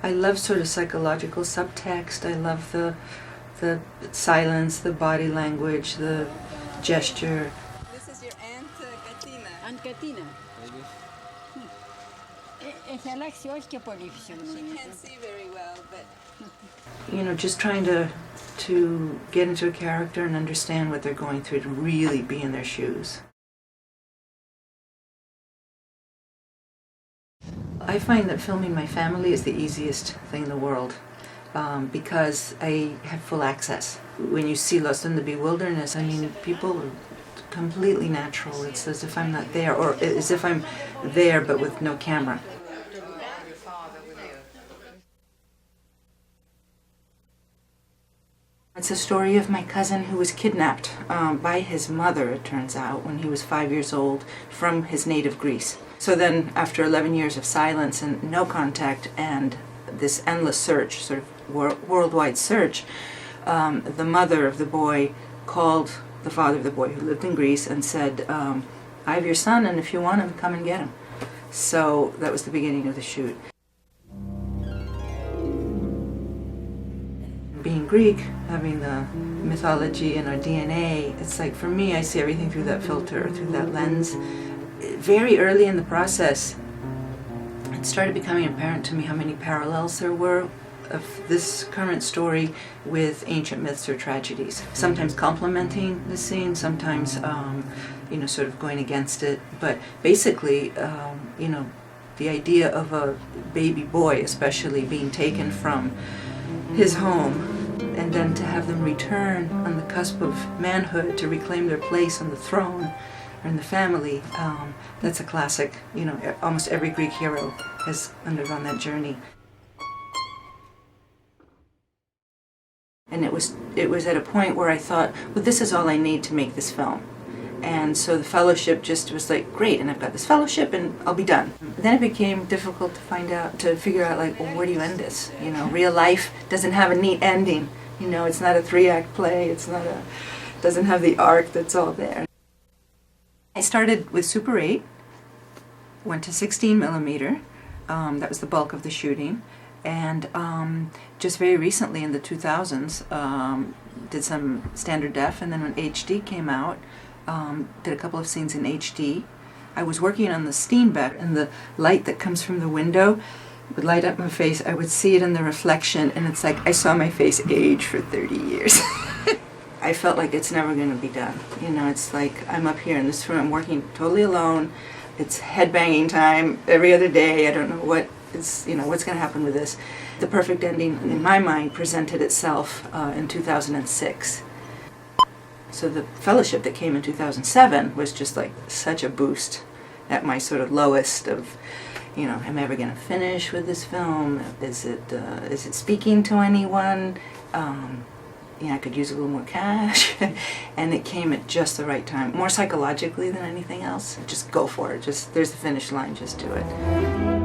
I love sort of psychological subtext. I love the silence, the body language, the gesture. This is your Aunt Katina. Aunt Katina. She can't see very well, but... You know, just trying to get into a character and understand what they're going through, to really be in their shoes. I find that filming my family is the easiest thing in the world because I have full access. When you see Lost in the Bewilderness, I mean, people are completely natural. It's as if I'm not there, or as if I'm there but with no camera. It's a story of my cousin who was kidnapped by his mother, it turns out, when he was 5 years old, from his native Greece. So then, after 11 years of silence and no contact and this endless search, sort of worldwide search, the mother of the boy called the father of the boy, who lived in Greece, and said, I have your son, and if you want him, come and get him. So that was the beginning of the shoot. Being Greek, having the mythology in our DNA, it's like, for me, I see everything through that filter, through that lens. Very early in the process, it started becoming apparent to me how many parallels there were of this current story with ancient myths or tragedies. Sometimes complementing the scene, sometimes, you know, sort of going against it. But basically, you know, the idea of a baby boy, especially, being taken from his home, and then to have them return on the cusp of manhood to reclaim their place on the throne or in the family, that's a classic. You know, almost every Greek hero has undergone that journey. And it was at a point where I thought, well, this is all I need to make this film. And so the fellowship just was like, great, and I've got this fellowship and I'll be done. Then it became difficult to figure out, like, well, where do you end this? You know, real life doesn't have a neat ending. You know, it's not a 3-act play, doesn't have the arc that's all there. I started with Super 8, went to 16 millimeter, that was the bulk of the shooting, and just very recently in the 2000s, did some standard def, and then when HD came out, did a couple of scenes in HD. I was working on the Steenbeck, and the light that comes from the window would light up my face. I would see it in the reflection, and it's like I saw my face age for 30 years. I felt like it's never going to be done. You know, it's like I'm up here in this room, I'm working totally alone. It's headbanging time every other day. I don't know what's going to happen with this. The perfect ending, in my mind, presented itself in 2006. So the fellowship that came in 2007 was just like such a boost at my sort of lowest of, you know, am I ever going to finish with this film? Is it speaking to anyone? You know, I could use a little more cash. And it came at just the right time, more psychologically than anything else. Just go for it. Just, there's the finish line, just do it.